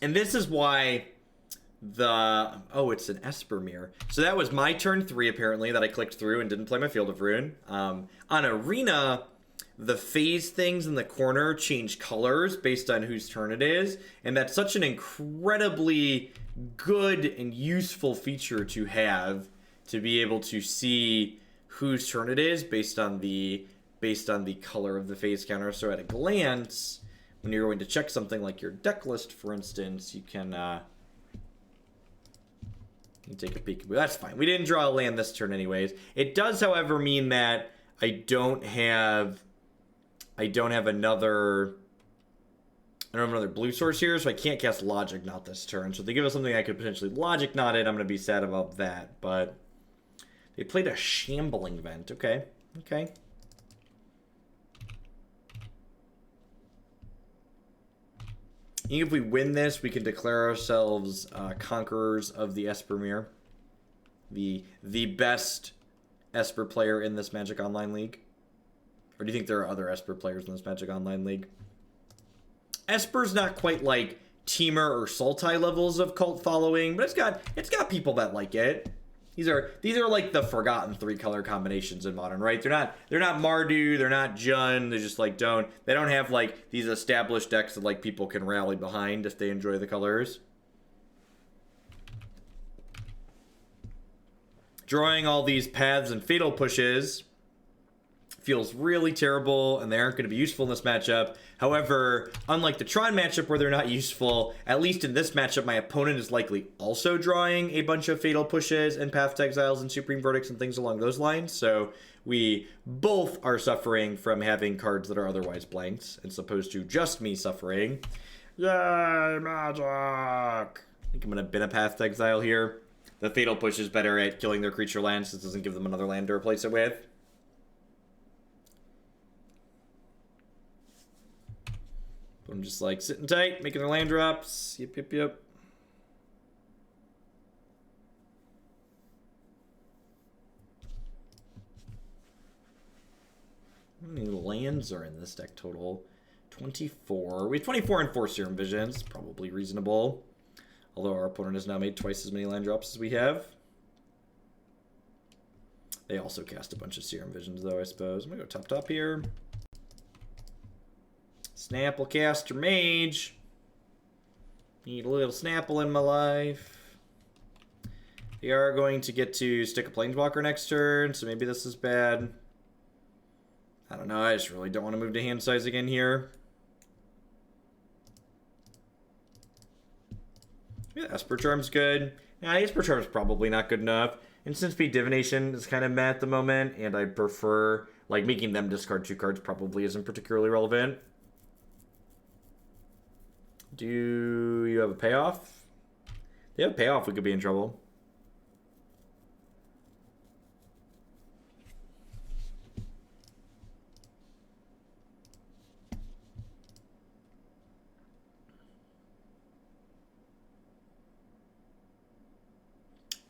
And this is why oh, it's an Esper Mirror. So that was my turn 3, apparently, that I clicked through and didn't play my Field of Ruin. On Arena, the phase things in the corner change colors based on whose turn it is. And that's such an incredibly good and useful feature to have, to be able to see whose turn it is based on the color of the phase counter. So at a glance, when you're going to check something like your deck list, for instance, you can take a peek. But that's fine. We didn't draw a land this turn anyways. It does, however, mean that I don't have another blue source here, so I can't cast Logic Knot this turn. So if they give us something I could potentially Logic Knot it, I'm going to be sad about that. But they played a Shambling Vent. Okay. Okay. I think if we win this, we can declare ourselves conquerors of the Esper Mirror. The best Esper player in this Magic Online League. Or do you think there are other Esper players in this Magic Online League? Esper's not quite like Teamer or Sultai levels of cult following, but it's got people that like it. These are like the forgotten 3-color combinations in Modern, right? They're not Mardu, they're not Jund, they just like they don't have like these established decks that like people can rally behind if they enjoy the colors. Drawing all these paths and fatal pushes feels really terrible, and they aren't going to be useful in this matchup. However, unlike the Tron matchup where they're not useful, at least in this matchup, my opponent is likely also drawing a bunch of fatal pushes and Path to Exiles and Supreme Verdicts and things along those lines. So we both are suffering from having cards that are otherwise blanked, as opposed to just me suffering. Yay, Magic! I think I'm going to bin a Path to Exile here. The fatal push is better at killing their creature land since it doesn't give them another land to replace it with. But I'm just like sitting tight, making their land drops. Yep, yep, yep. How many lands are in this deck total? 24. We have 24 and 4 Serum Visions. Probably reasonable. Although our opponent has now made twice as many land drops as we have. They also cast a bunch of Serum Visions, though, I suppose. I'm going to go top here. Snapcaster Mage. Need a little Snapple in my life. They are going to get to stick a Planeswalker next turn, so maybe this is bad. I don't know, I just really don't want to move to hand size again here. Yeah, Esper Charm's good. Nah, Esper Charm's probably not good enough. Instant Speed Divination is kind of meh at the moment, and I prefer, like, making them discard 2 cards probably isn't particularly relevant. Do you have a payoff? If they have a payoff, we could be in trouble.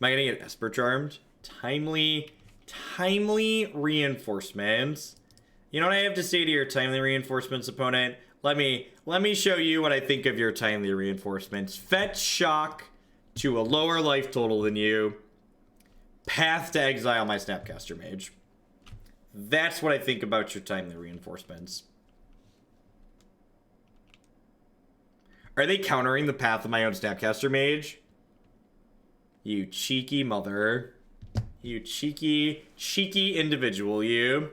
Am I going to get Esper Charmed? Timely reinforcements. You know what I have to say to your timely reinforcements, opponent? Let me show you what I think of your timely reinforcements. Fetch Shock to a lower life total than you. Path to Exile my Snapcaster Mage. That's what I think about your timely reinforcements. Are they countering the path of my own Snapcaster Mage? You cheeky mother. You cheeky individual, you.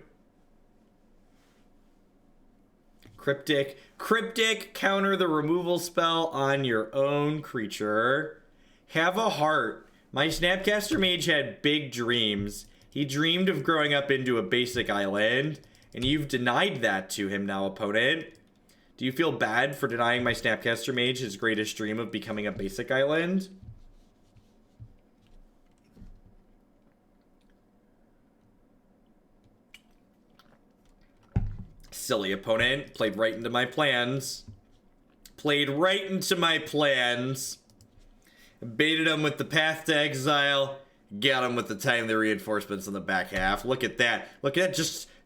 Cryptic, counter the removal spell on your own creature. Have a heart. My Snapcaster Mage had big dreams. He dreamed of growing up into a basic island, and you've denied that to him now, opponent. Do you feel bad for denying my Snapcaster Mage his greatest dream of becoming a basic island? Silly opponent. Played right into my plans. Baited him with the Path to Exile. Got him with the timely reinforcements in the back half. Look at that. Look at that.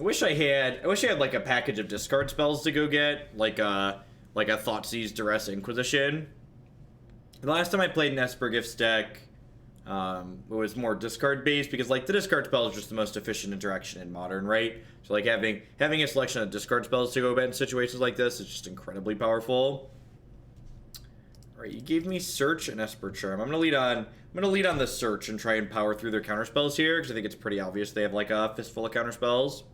I wish I had like a package of discard spells to go get, like a Thoughtseize Duress Inquisition. The last time I played an Esper Gifts deck, it was more discard based because like the discard spell is just the most efficient interaction in Modern, right? So like having a selection of discard spells to go bet in situations like this is just incredibly powerful. All right, you gave me Search and Esper Charm. I'm gonna lead on the Search and try and power through their counterspells here because I think it's pretty obvious they have like a fistful of counterspells.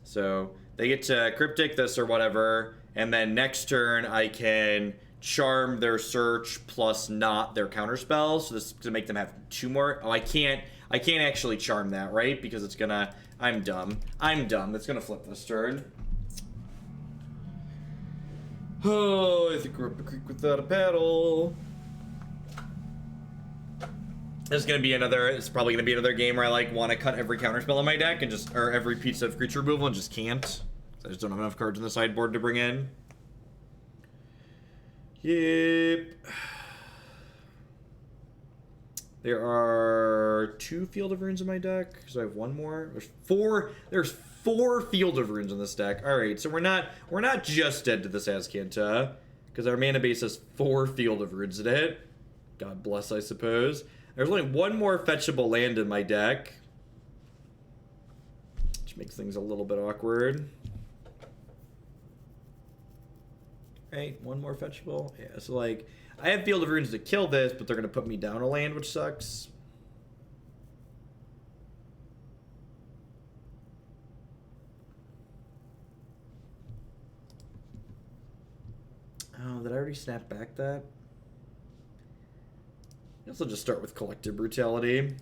So they get to Cryptic this or whatever, and then next turn I can charm their Search plus not their counterspell, so this is to make them have 2 more. Oh, I can't actually charm that, right? Because it's gonna. I'm dumb. It's gonna flip this turn. Oh, I think we're up a creek without a paddle. It's probably gonna be another game where I like want to cut every counterspell in my deck and or every piece of creature removal and just can't. I just don't have enough cards in the sideboard to bring in. Yep. There are 2 Field of Runes in my deck, so I have 1 more. There's 4 Field of Runes in this deck. All right, so we're not just dead to this Azcanta, because our mana base has 4 Field of Runes in it. God bless, I suppose. There's only 1 more fetchable land in my deck, which makes things a little bit awkward. Right, 1 more fetchable. Yeah, so like I have Field of Runes to kill this, but they're gonna put me down a land, which sucks. Oh, did I already snap back that? I guess I'll just start with Collective Brutality.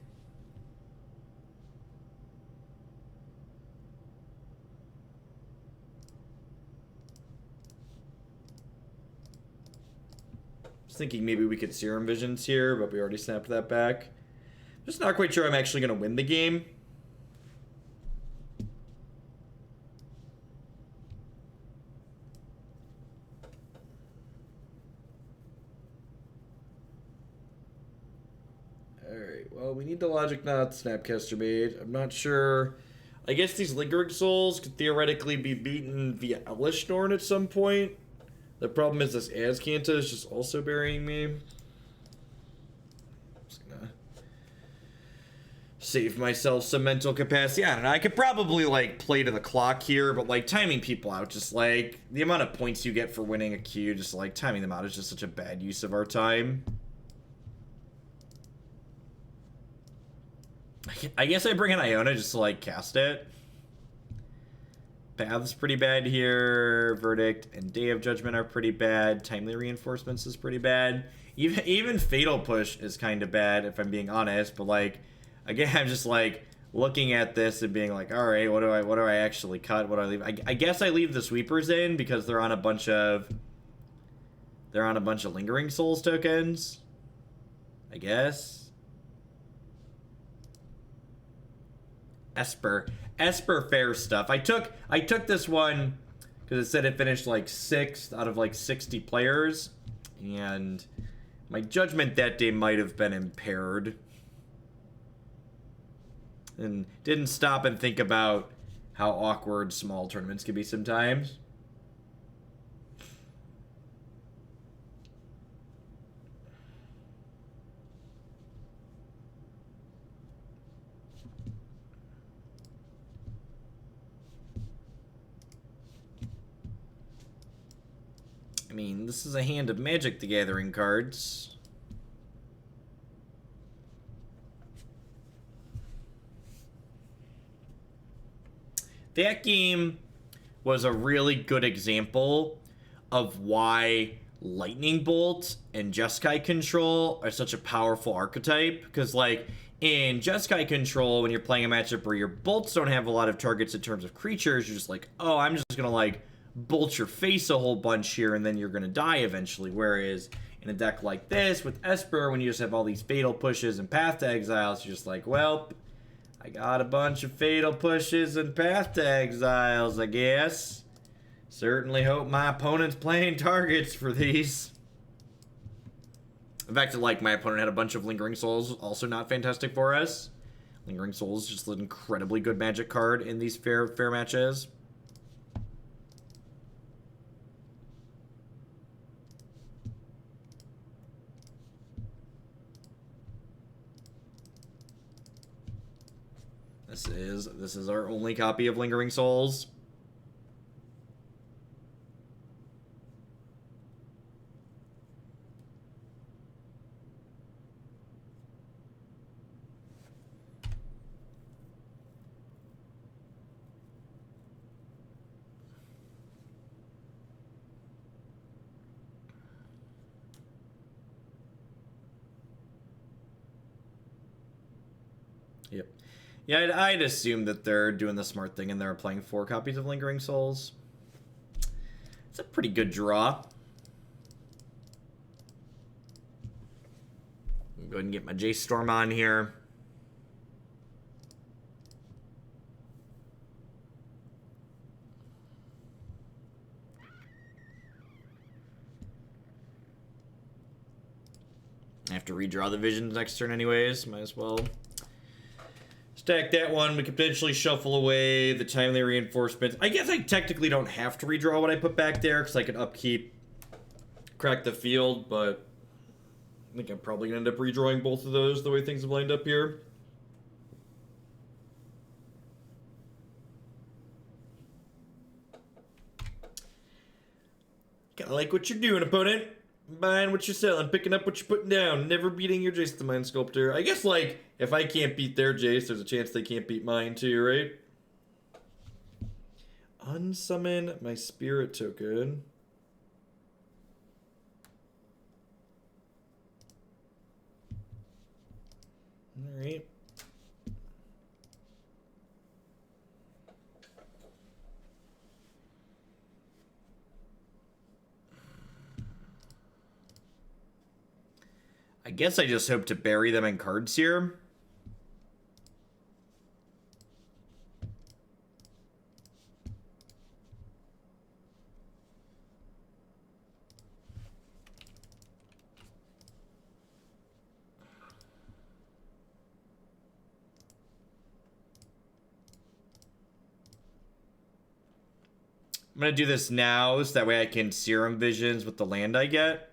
Thinking maybe we could Serum Visions here, but we already snapped that back. Just not quite sure I'm actually going to win the game. Alright, well, we need the Logic Knot Snapcaster Mage. I'm not sure. I guess these Lingering Souls could theoretically be beaten via Elesh Norn at some point. The problem is this Azcanta is just also burying me. I'm just gonna save myself some mental capacity. I don't know, I could probably like play to the clock here, but like timing people out, just like the amount of points you get for winning a queue, just like timing them out is just such a bad use of our time. I guess I bring in Iona just to like cast it. Path's pretty bad here. Verdict and Day of Judgment are pretty bad. Timely Reinforcements is pretty bad. Even Fatal Push is kind of bad, if I'm being honest. But like, again, I'm just like looking at this and being like, all right, what do I actually cut? What do I leave? I guess I leave the Sweepers in because they're on a bunch of Lingering Souls tokens. I guess. Esper fair stuff. I took this one because it said it finished like 6th out of like 60 players, and my judgment that day might have been impaired, and didn't stop and think about how awkward small tournaments can be sometimes. I mean, this is a hand of Magic the Gathering cards. That game was a really good example of why Lightning Bolt and Jeskai Control are such a powerful archetype. Because, like, in Jeskai Control, when you're playing a matchup where your bolts don't have a lot of targets in terms of creatures, you're just like, oh, I'm just gonna, like, bolt your face a whole bunch here and then you're gonna die eventually. Whereas in a deck like this with Esper, when you just have all these Fatal Pushes and Path to Exiles, you're just like, well, I got a bunch of Fatal Pushes and Path to Exiles, I guess. Certainly hope my opponent's playing targets for these. In fact, like, my opponent had a bunch of Lingering Souls, also not fantastic for us. Lingering Souls is just an incredibly good Magic card in these fair matches. This is our only copy of Lingering Souls. Yep. Yeah, I'd assume that they're doing the smart thing and they're playing 4 copies of Lingering Souls. It's a pretty good draw. Go ahead and get my Jace Storm on here. I have to redraw the Visions next turn anyways. Might as well stack that one. We could potentially shuffle away the Timely Reinforcements. I guess I technically don't have to redraw what I put back there because I could upkeep, crack the field, but I think I'm probably going to end up redrawing both of those the way things have lined up here. Kind of like what you're doing, opponent. Buying what you're selling, picking up what you're putting down, never beating your Jace the Mind Sculptor. I guess, like, if I can't beat their Jace, there's a chance they can't beat mine too, right? Unsummon my Spirit Token. Alright. I guess I just hope to bury them in cards here. I'm going to do this now so that way I can Serum Visions with the land I get.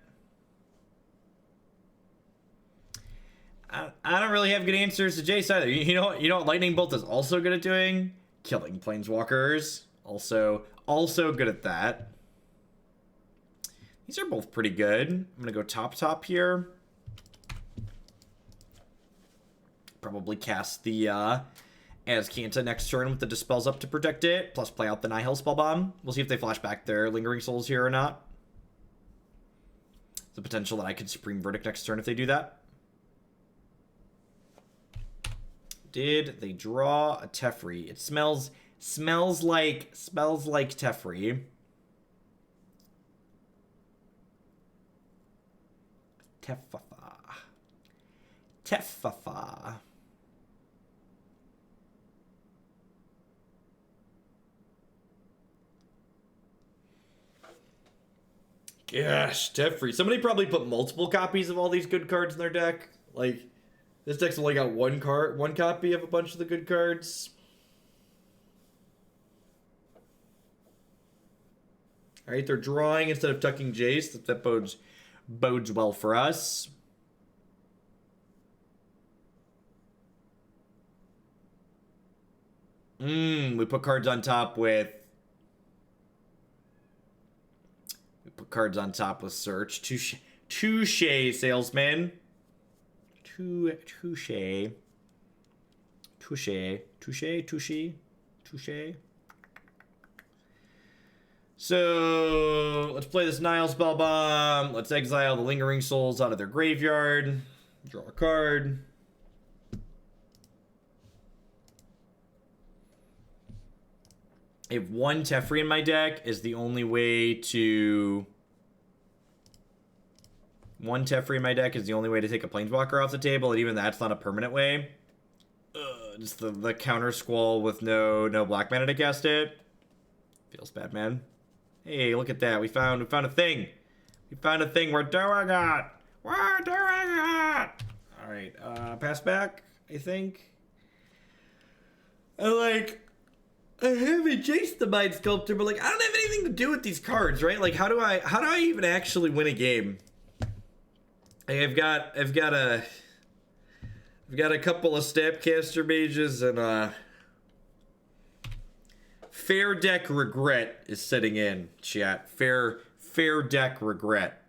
I don't really have good answers to Jace either. You know what Lightning Bolt is also good at doing? Killing Planeswalkers. Also good at that. These are both pretty good. I'm going to go top here. Probably cast the Azcanta next turn with the Dispels up to protect it. Plus play out the Nihil Spellbomb. We'll see if they flash back their Lingering Souls here or not. The potential that I could Supreme Verdict next turn if they do that. Did they draw a Teferi? It smells like Teferi. Tefafa. Gosh, Teferi. Somebody probably put multiple copies of all these good cards in their deck. Like, this deck's only got one copy of a bunch of the good cards. Alright, they're drawing instead of tucking Jace. That bodes well for us. We put cards on top with... Search. Touche, salesman. Touche. So, let's play this Nihil Spellbomb. Let's exile the Lingering Souls out of their graveyard. Draw a card. I have one Teferi in my deck is the only way to... One Teferi in my deck is the only way to take a Planeswalker off the table, and even that's not a permanent way. Just the Countersquall with no black mana to cast it. Feels bad, man. Hey, look at that. We found a thing. We found a thing. We're doing it. We're doing it. All right. Pass back, I think. I have a Jace the Mind Sculptor, but like I don't have anything to do with these cards, right? Like how do I even actually win a game? I've got a couple of Snapcaster Mages and Fair Deck Regret is setting in, chat. Fair Deck Regret.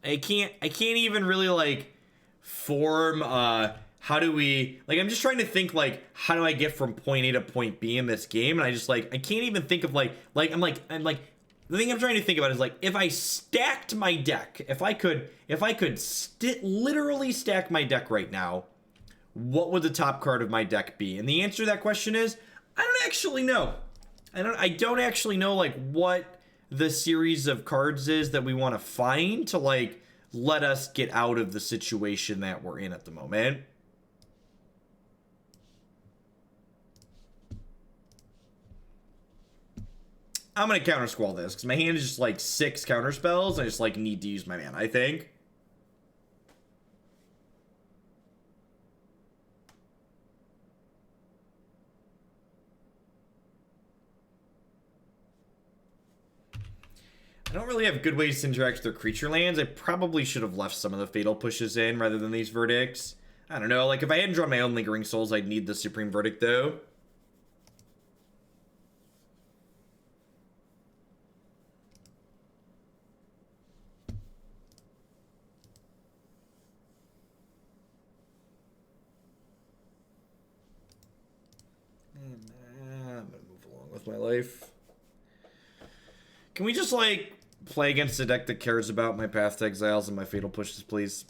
I can't even really like form how do we like I'm just trying to think like how do I get from point A to point B in this game, and I just like I can't even think of like I'm like the thing I'm trying to think about is like if I stacked my deck, if I could literally stack my deck right now, what would the top card of my deck be? And the answer to that question is I don't actually know. I don't actually know like what the series of cards is that we want to find to like let us get out of the situation that we're in at the moment. I'm gonna Countersquall this because my hand is just like 6 counter spells. I just like need to use my mana, I think. I don't really have good ways to interact with their creature lands. I probably should have left some of the Fatal Pushes in rather than these Verdicts. I don't know, like if I hadn't drawn my own Lingering Souls, I'd need the Supreme Verdict though. And I'm gonna move along with my life. Can we just like play against a deck that cares about my Path to Exiles and my Fatal Pushes, please?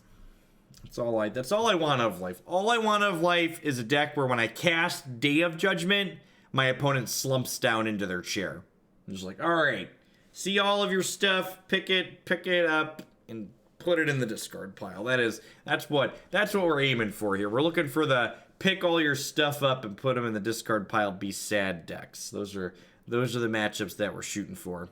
That's all I want out of life. All I want out of life is a deck where when I cast Day of Judgment, my opponent slumps down into their chair. I'm just like, all right, see all of your stuff, pick it up, and put it in the discard pile. That's what we're aiming for here. We're looking for the pick all your stuff up and put them in the discard pile. Be sad decks. Those are the matchups that we're shooting for.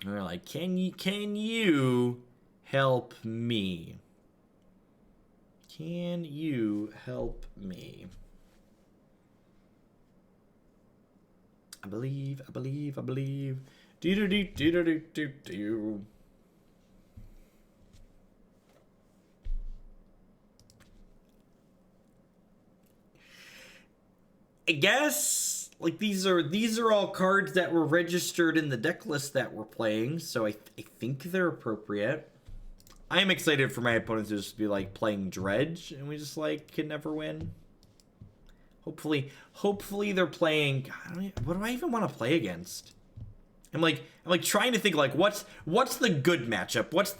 We're like, can you help me? Can you help me? I believe. Do. I guess like these are all cards that were registered in the deck list that we're playing, so I think they're appropriate. I am excited for my opponents to just be like playing Dredge and we just like can never win. Hopefully they're playing. God, what do I even want to play against? I'm like trying to think like what's the good matchup? What's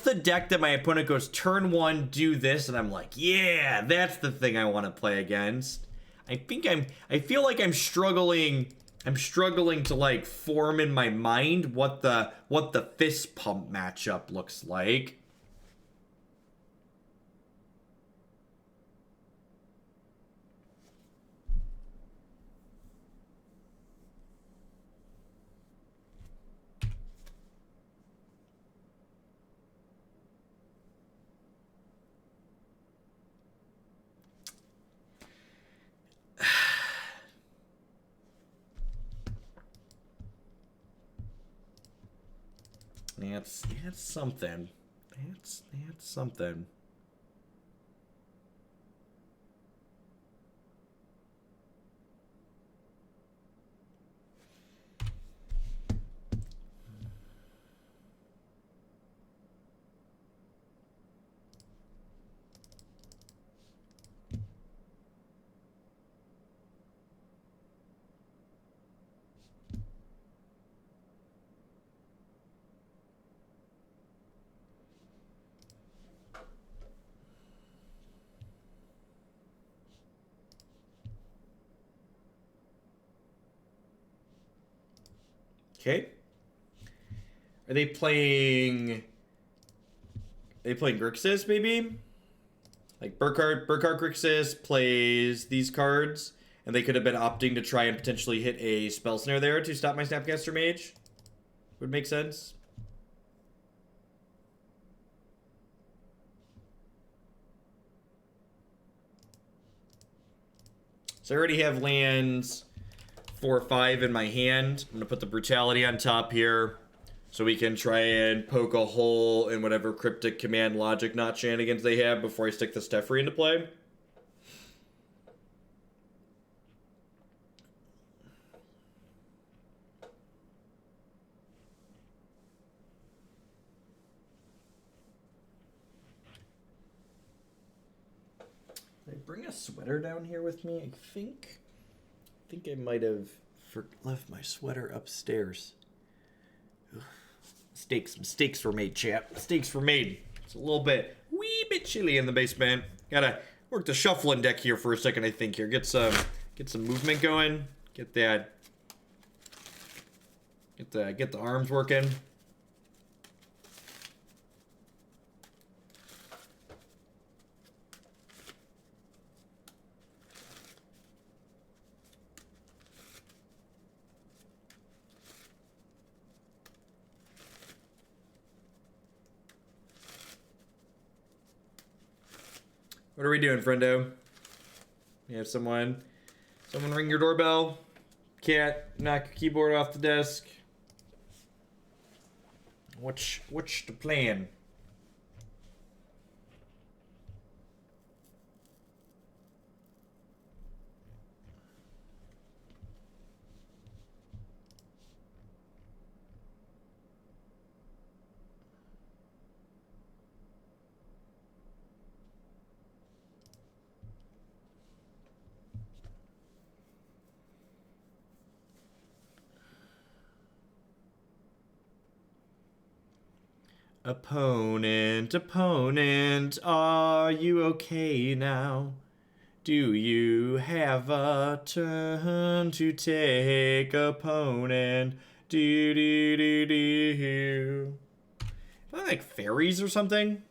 the deck that my opponent goes turn 1 do this and I'm like, yeah, that's the thing I want to play against. I feel like I'm struggling to like form in my mind what the fist pump matchup looks like. That's something. That's something. Okay. Are they playing Grixis, maybe? Like Burkhard Grixis plays these cards, and they could have been opting to try and potentially hit a spell snare there to stop my Snapcaster Mage. would make sense. So I already have lands 4 or 5 in my hand. I'm going to put the Brutality on top here so we can try and poke a hole in whatever Cryptic Command logic knot shenanigans they have before I stick this Teferi into play. Did I bring a sweater down here with me? I think I might have left my sweater upstairs. Ugh. Mistakes were made, chat. Mistakes were made. It's a wee bit chilly in the basement. Gotta work the shuffling deck here for a second, I think here. Get some movement going. Get the arms working. What are we doing, friendo? You have someone ring your doorbell. Cat, knock your keyboard off the desk. What's the plan? Opponent, are you okay now? Do you have a turn to take, opponent? Do. Like Faeries or something?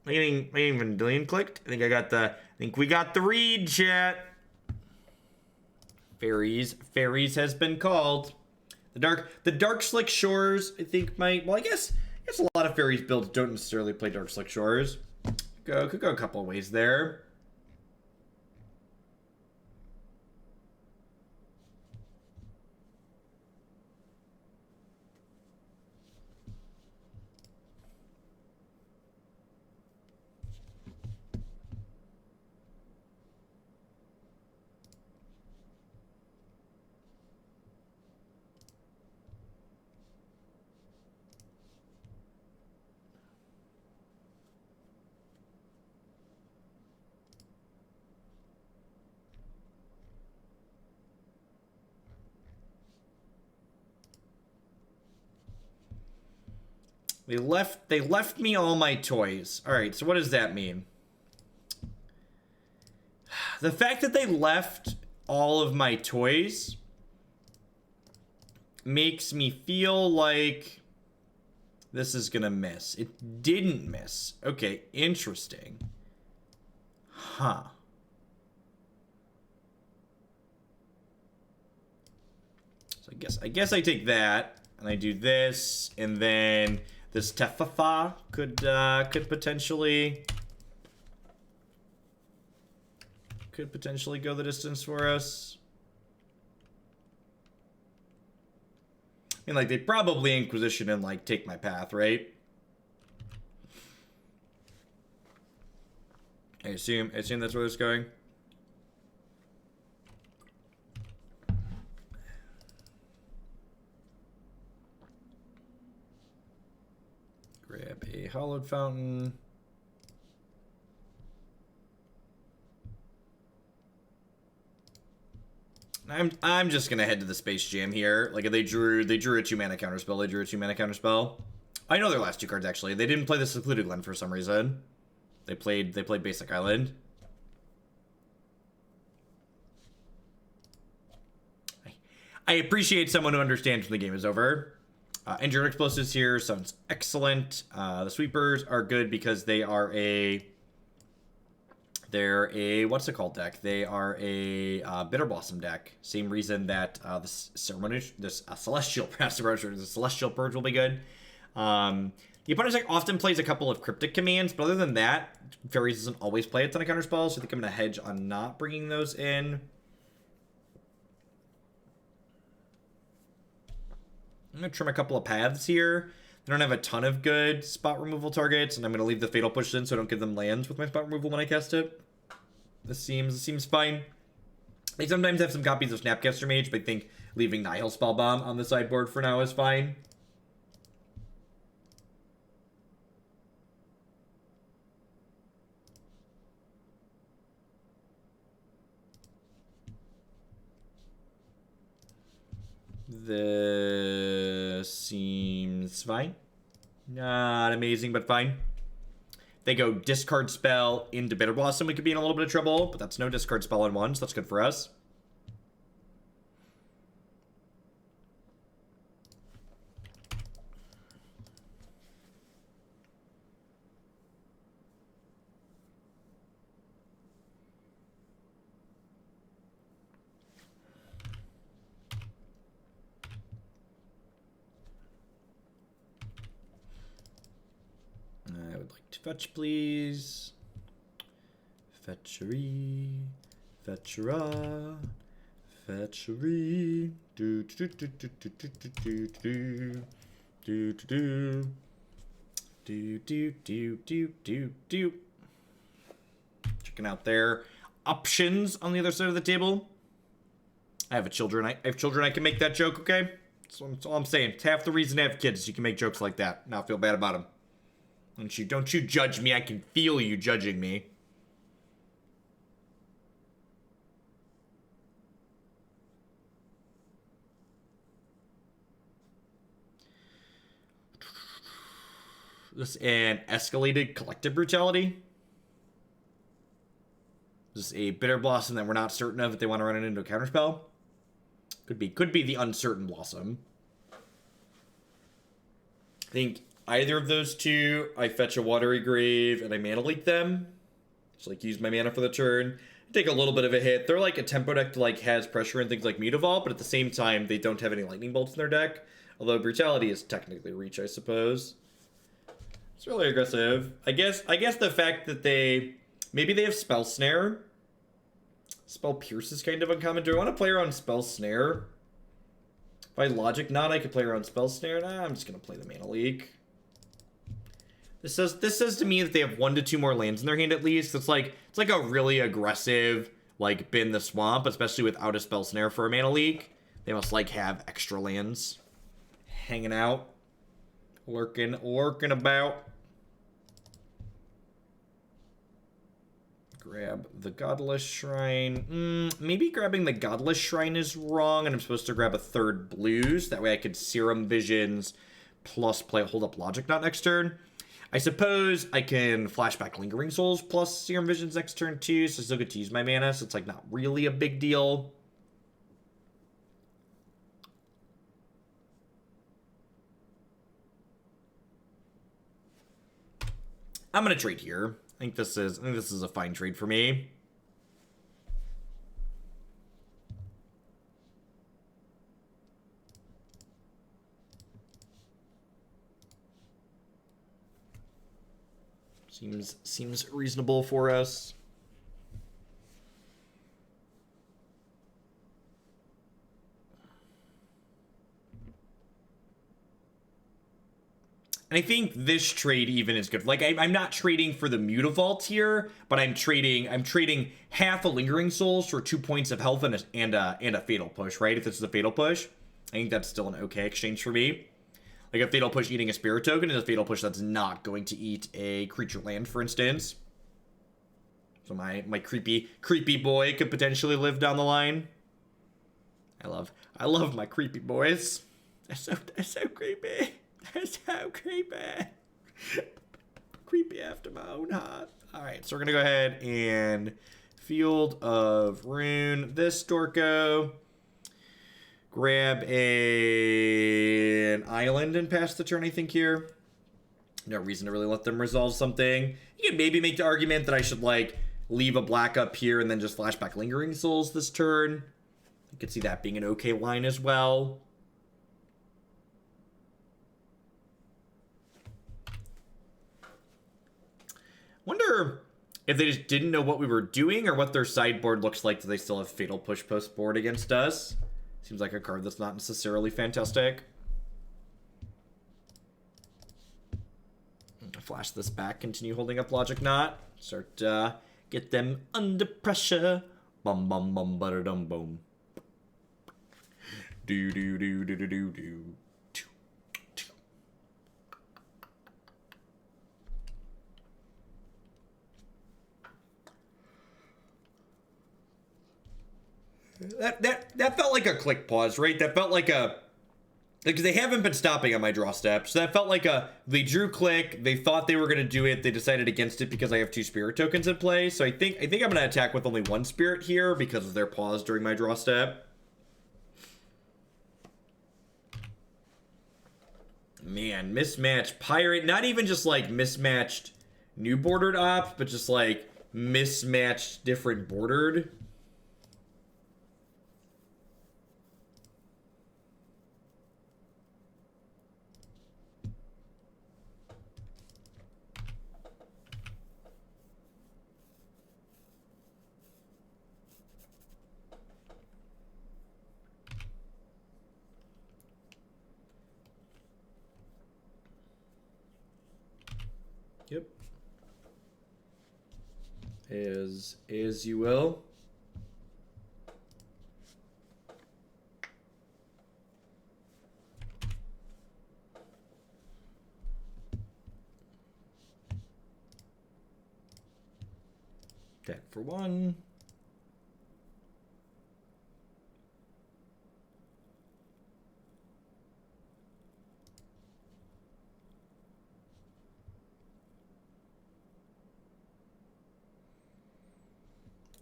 My Vendilion clicked. I think we got the read, chat. Faeries has been called. The dark Slick Shores, I think might. Well, I guess a lot of Faeries builds don't necessarily play Dark Slick Shores. Could go a couple of ways there. They left me all my toys. All right, so what does that mean? The fact that they left all of my toys makes me feel like this is gonna miss. It didn't miss. Okay, interesting. Huh. So I guess I take that and I do this, and then this Teferi could potentially go the distance for us. I mean, like, they probably Inquisition and, like, take my path, right? I assume that's where it's going. Grab a Hallowed Fountain. I'm just gonna head to the Space Jam here. Like, they drew a 2-mana counterspell. I know their last 2 cards actually. They didn't play the Secluded Glen for some reason. They played Basic Island. I appreciate someone who understands when the game is over. Enduring Explosives here sounds excellent. The Sweepers are good because they're They're a, what's it called deck? They are a Bitter Blossom deck. Same reason that this Celestial Purge will be good. The opponent's deck often plays a couple of Cryptic Commands, but other than that, Faeries doesn't always play a ton of Counterspells, so I think I'm going to hedge on not bringing those in. I'm going to trim a couple of paths here. They don't have a ton of good spot removal targets, and I'm going to leave the Fatal Push in so I don't give them lands with my spot removal when I cast it. This seems fine. They sometimes have some copies of Snapcaster Mage, but I think leaving Nihil Spellbomb on the sideboard for now is fine. This seems fine. Not amazing, but fine. They go discard spell into Bitter Blossom. We could be in a little bit of trouble, but that's no discard spell in one, so that's good for us. I would like to fetch, please. Fetchery. Fetchera. Fetchery. Do do do do do do do do do do do do do do do do do. Checking out their options on the other side of the table. I have children. I have children. I can make that joke. Okay, that's all I'm saying. It's half the reason I have kids. You can make jokes like that. Not feel bad about them. Don't you judge me. I can feel you judging me. This is an escalated Collective Brutality. This is a Bitter Blossom that we're not certain of if they want to run it into a counterspell. Could be the Uncertain Blossom. I think either of those two, I fetch a Watery Grave and I mana leak them. Just like use my mana for the turn. Take a little bit of a hit. They're like a tempo deck that like has pressure and things like Mutavault, but at the same time they don't have any lightning bolts in their deck. Although Brutality is technically reach, I suppose. It's really aggressive. I guess the fact that maybe they have Spell Snare. Spell Pierce is kind of uncommon. Do I want to play around Spell Snare? By logic, not. I could play around Spell Snare. Nah, I'm just gonna play the mana leak. This says to me that they have 1 to 2 more lands in their hand at least. It's like a really aggressive like bin the swamp, especially without a Spell Snare for a mana leak. They must like have extra lands hanging out, lurking about. Grab the Godless Shrine. Maybe grabbing the Godless Shrine is wrong, and I'm supposed to grab a third blues. That way I could Serum Visions plus play a Hold Up Logic Knot next turn. I suppose I can flashback Lingering Souls plus Serum Visions next turn too, so I still get to use my mana, so it's like not really a big deal. I'm gonna trade here. I think this is a fine trade for me. Seems reasonable for us. And I think this trade even is good. Like I'm not trading for the Mutavault here, but I'm trading half a Lingering Souls for 2 points of health and a Fatal Push, right? If this is a Fatal Push, I think that's still an okay exchange for me. Like a Fatal Push eating a Spirit Token is a Fatal Push that's not going to eat a creature land, for instance. So my creepy boy could potentially live down the line. I love my creepy boys. They're so creepy. They're so creepy. Creepy after my own heart. Alright, so we're gonna go ahead and Field of Ruin this Dorko. Grab an island and pass the turn, I think, here. No reason to really let them resolve something. You can maybe make the argument that I should, like, leave a black up here and then just flashback Lingering Souls this turn. You could see that being an okay line as well. Wonder if they just didn't know what we were doing or what their sideboard looks like. Do they still have Fatal Push post board against us? Seems like a card that's not necessarily fantastic. Flash this back, continue holding up Logic Knot. Start, get them under pressure. Bum bum bum butter dum boom. Do do do do do do do. That felt like a click pause, right? That felt like a... Because they haven't been stopping on my draw step. So that felt like they drew click, they thought they were going to do it, they decided against it because I have 2 spirit tokens in play. So I think I'm going to attack with only 1 spirit here because of their pause during my draw step. Man, mismatched pirate. Not even just like mismatched new bordered ops, but just like mismatched different bordered. Yep. As you will. Deck for 1.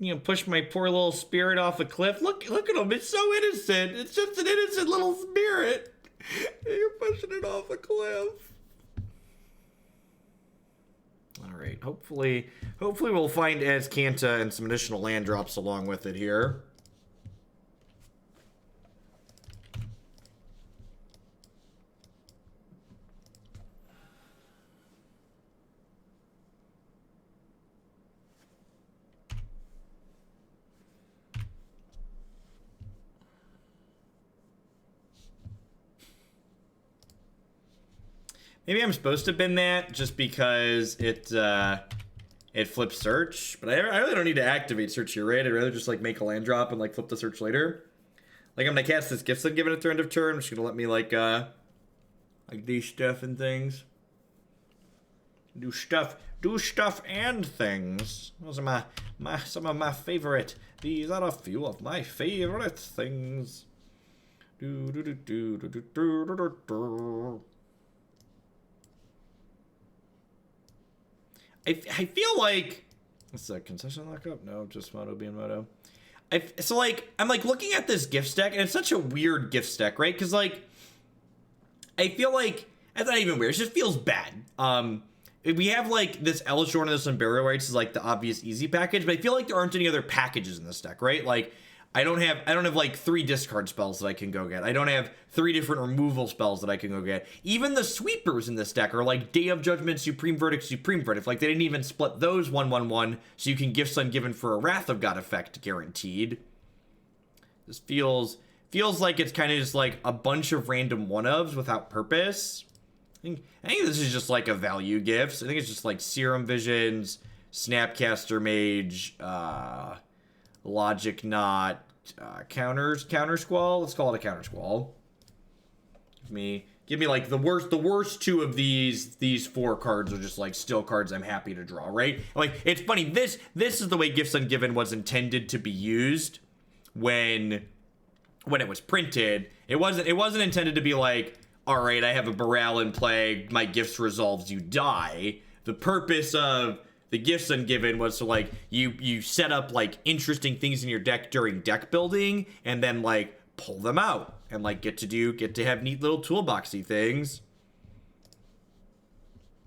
You know, push my poor little spirit off a cliff. Look at him. It's so innocent. It's just an innocent little spirit. You're pushing it off a cliff. All right. Hopefully we'll find Azcanta and some additional land drops along with it here. Maybe I'm supposed to have been that just because it flips search, but I really don't need to activate search here, right? I'd rather just like make a land drop and like flip the search later. Like I'm gonna cast this Gifts Ungiven at the end of turn, which is gonna let me like do stuff and things. Do stuff and things. Those are some of my favorite. These are a few of my favorite things. Do do do do do do do do do. I feel like... What's that? Concession lockup? No, just Moto being Moto. So, like, I'm, like, looking at this gift deck, and it's such a weird gift deck, right? Because, like, I feel like... It's not even weird. It just feels bad. We have, like, this Elesh and this Unburial Rites is, like, the obvious easy package, but I feel like there aren't any other packages in this deck, right? Like... I don't have like 3 discard spells that I can go get. I don't have 3 different removal spells that I can go get. Even the sweepers in this deck are like Day of Judgment, Supreme Verdict, Supreme Verdict. Like they didn't even split those 1/1/1, so you can Gifts Ungiven for a Wrath of God effect guaranteed. This feels like it's kind of just like a bunch of random one-ofs without purpose. I think this is just like a value gifts. I think it's just like Serum Visions, Snapcaster Mage, Logic Knot, Countersquall. Let's call it a Countersquall. Give me like the worst 2 of these 4 cards are just like still cards I'm happy to draw, right? Like it's funny, this is the way Gifts Ungiven was intended to be used when it was printed. It wasn't intended to be like, all right, I have a Baral in play, my gifts resolves, you die. The purpose of the Gifts Ungiven was to like you set up like interesting things in your deck during deck building and then like pull them out and like get to have neat little toolboxy things.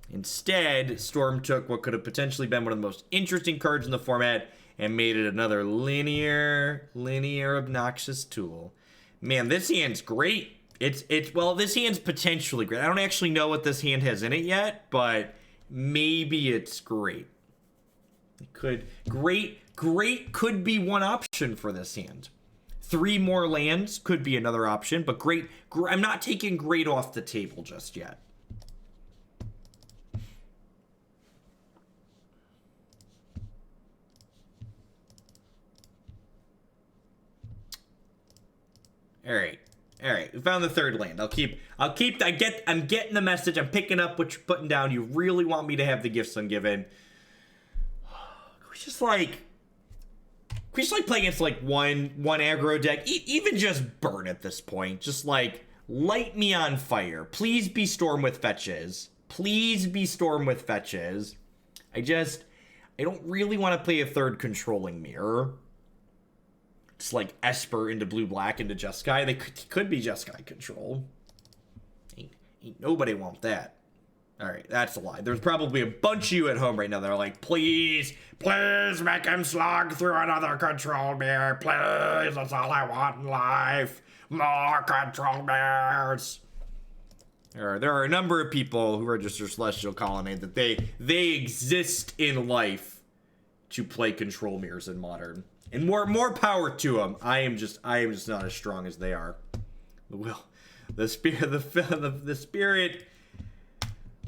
Instead, Storm took what could have potentially been one of the most interesting cards in the format and made it another linear, obnoxious tool. Man, this hand's great. Well, this hand's potentially great. I don't actually know what this hand has in it yet, but maybe it's great. It great could be one option for this hand. 3 more lands could be another option, but great, I'm not taking great off the table just yet. All right. We found the 3rd land. I'm getting the message. I'm picking up what you're putting down. You really want me to have the Gifts Ungiven. We just like play against like one aggro deck. Even just burn at this point. Just like light me on fire. Please be Storm with fetches. Please be Storm with fetches. I don't really want to play a 3rd controlling mirror. It's like Esper into blue-black into Jeskai. They could be Jeskai control. Ain't nobody want that. All right, that's a lie. There's probably a bunch of you at home right now that are like, please make him slog through another control mirror. Please, that's all I want in life. More control mirrors. There are a number of people who register Celestial Colony that they exist in life to play control mirrors in Modern. And more power to them. I am just not as strong as they are. The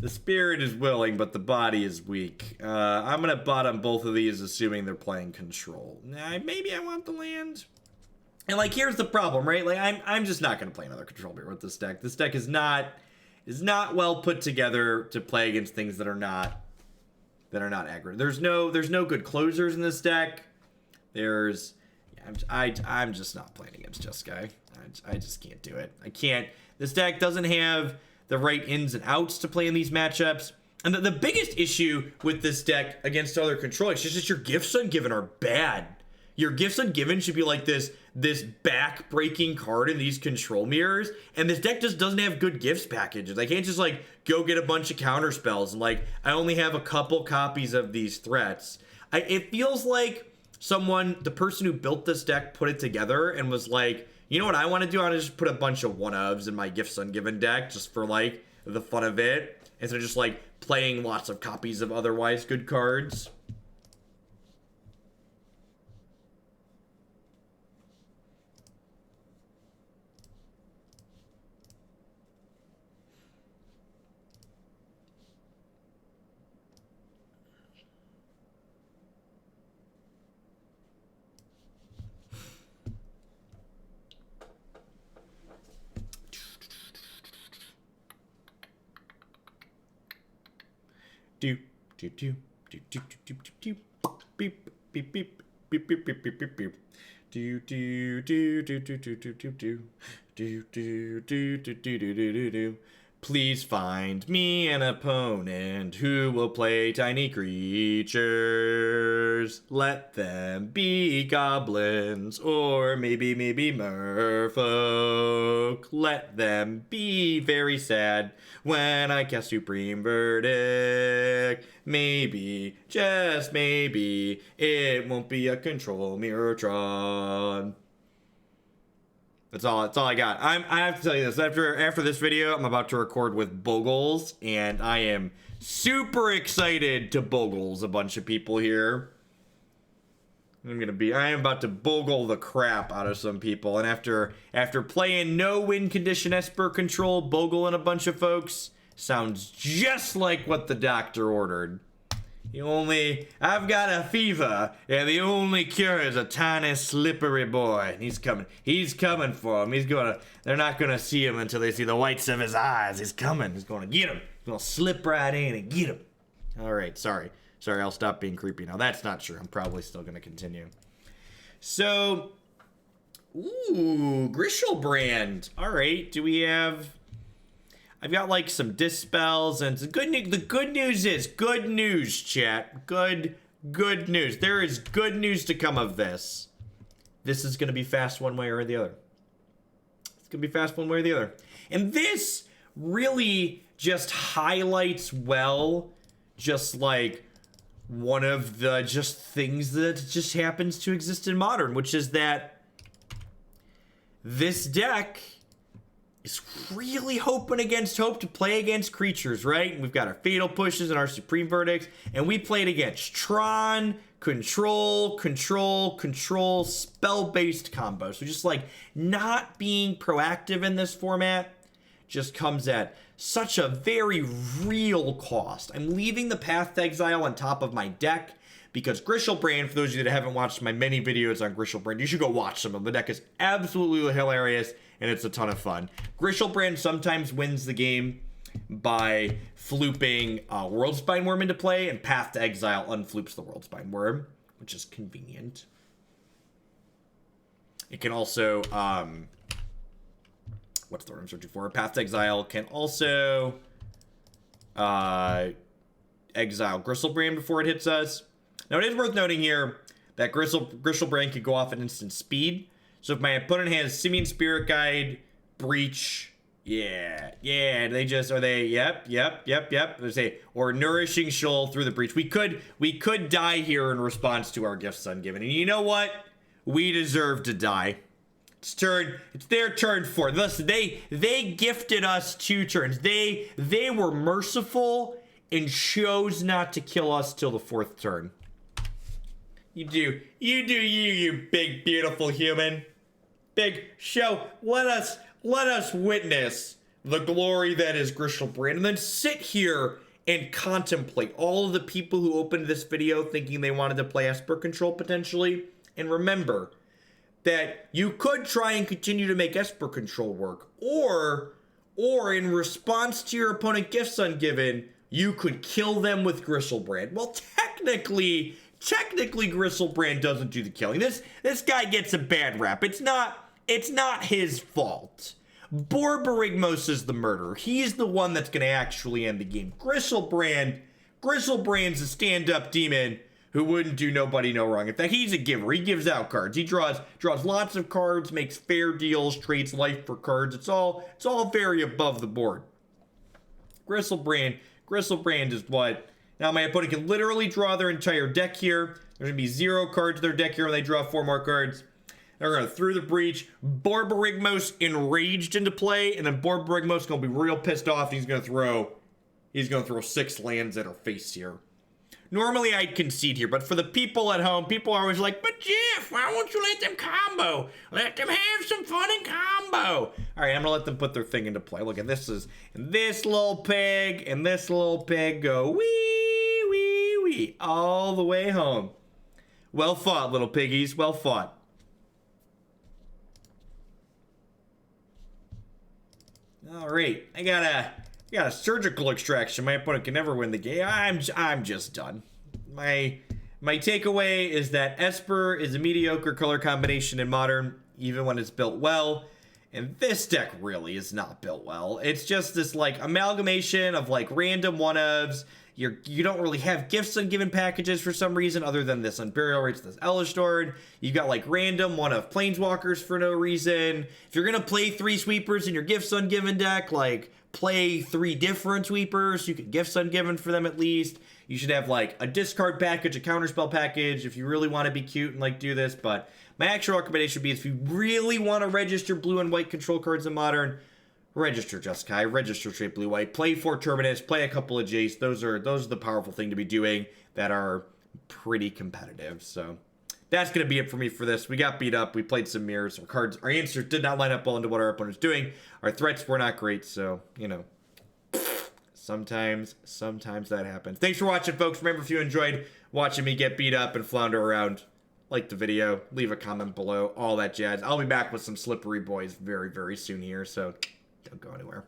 spirit is willing, but the body is weak. I'm gonna bottom both of these, assuming they're playing control. Maybe I want the land. And like, here's the problem, right? Like, I'm just not gonna play another control mirror with this deck. This deck is not well put together to play against things that are not aggro. There's no good closers in this deck. I'm just not playing against Jeskai. I just can't do it. I can't. This deck doesn't have the right ins and outs to play in these matchups. And the biggest issue with this deck against other control decks is just your Gifts Ungiven are bad. Your Gifts Ungiven should be like this back-breaking card in these control mirrors. And this deck just doesn't have good gifts packages. I can't just like go get a bunch of counter spells and like I only have a couple copies of these threats. It feels like the person who built this deck put it together and was like, you know what I want to do? I want to just put a bunch of 1-ofs in my Gifts Ungiven deck just for like the fun of it. Instead of just like playing lots of copies of otherwise good cards. Do do do do do do do beep beep beep beep beep beep beep beep beep do do do do do do do do do do do do do do do. Please find me an opponent who will play tiny creatures. Let them be goblins or maybe merfolk. Let them be very sad when I cast Supreme Verdict. Maybe, just maybe, it won't be a control mirror Tron. That's all I got. I have to tell you this. After this video, I'm about to record with Bogles, and I am super excited to Bogles a bunch of people here. I am about to bogle the crap out of some people, and after playing no win condition Esper control, bogling a bunch of folks, sounds just like what the doctor ordered. I've got a fever, and the only cure is a tiny, slippery boy. He's coming for him. They're not gonna see him until they see the whites of his eyes. He's coming. He's gonna get him. He's gonna slip right in and get him. All right, sorry, I'll stop being creepy now. That's not true. I'm probably still gonna continue. So, Grishelbrand. All right, do we have... I've got like some dispels and some good news. The good news is good news, chat. Good news. There is good news to come of this. This is going to be fast one way or the other. It's going to be fast one way or the other. And this really just highlights well just like one of the just things that just happens to exist in Modern, which is that this deck is really hoping against hope to play against creatures, right? And we've got our Fatal Pushes and our Supreme Verdicts, and we played against Tron, Control, spell-based combos. So just like not being proactive in this format just comes at such a very real cost. I'm leaving the Path to Exile on top of my deck because Griselbrand, for those of you that haven't watched my many videos on Griselbrand, you should go watch some of them. The deck is absolutely hilarious and it's a ton of fun. Griselbrand sometimes wins the game by flooping Worldspine Worm into play, and Path to Exile unfloops the Worldspine Worm, which is convenient. It can also, what's the word I'm searching for? Path to Exile can also exile Griselbrand before it hits us. Now, it is worth noting here that Griselbrand can go off at instant speed. So if my opponent has Simian Spirit Guide, Breach, yep, they say, or Nourishing Shoal through the Breach. We could die here in response to our Gifts Ungiven. And you know what? We deserve to die. It's their turn for it. Listen, they gifted us 2 turns. They were merciful and chose not to kill us till the 4th turn. You big beautiful human. Big show. Let us witness the glory that is Griselbrand, and then sit here and contemplate all of the people who opened this video thinking they wanted to play Esper Control potentially. And remember that you could try and continue to make Esper Control work, or in response to your opponent Gifts Ungiven, you could kill them with Griselbrand. Well, technically Griselbrand doesn't do the killing. This guy gets a bad rap. It's not his fault. Borborygmos is the murderer. He's the one that's going to actually end the game. Griselbrand's a stand-up demon who wouldn't do nobody no wrong. In fact, he's a giver. He gives out cards. He draws lots of cards, makes fair deals, trades life for cards. It's all very above the board. Griselbrand is what? Now my opponent can literally draw their entire deck here. There's going to be 0 cards in their deck here when they draw 4 more cards. They're going to through the breach, Borborygmos enraged into play, and then Borborygmos is going to be real pissed off. He's going to throw 6 lands at our face here. Normally I'd concede here, but for the people at home, people are always like, but Jeff, why won't you let them combo? Let them have some fun and combo. All right, I'm going to let them put their thing into play. Look at this and this little pig and this little pig go wee all the way home. Well fought, little piggies. Well fought. All right, I got a surgical extraction. My opponent can never win the game. I'm just done. My takeaway is that Esper is a mediocre color combination in Modern, even when it's built well. And this deck really is not built well. It's just this like amalgamation of like random one-ofs. You don't really have Gifts Ungiven packages for some reason other than this Unburial Rites, this Elesh Norn. You've got like random one-of Planeswalkers for no reason. If you're going to play 3 sweepers in your Gifts Ungiven deck, like play 3 different sweepers. You can Gifts Ungiven for them at least. You should have like a discard package, a counterspell package if you really want to be cute and like do this. But my actual recommendation would be if you really want to register blue and white control cards in Modern, register Jeskai, register straight blue white, play 4 Terminus, play a couple of Jace. Those are the powerful thing to be doing that are pretty competitive. So that's going to be it for me for this. We got beat up. We played some mirrors. Our answers did not line up well into what our opponent was doing. Our threats were not great. So, you know, sometimes that happens. Thanks for watching, folks. Remember, if you enjoyed watching me get beat up and flounder around, like the video, leave a comment below, all that jazz. I'll be back with some slippery boys very, very soon here. So don't go anywhere.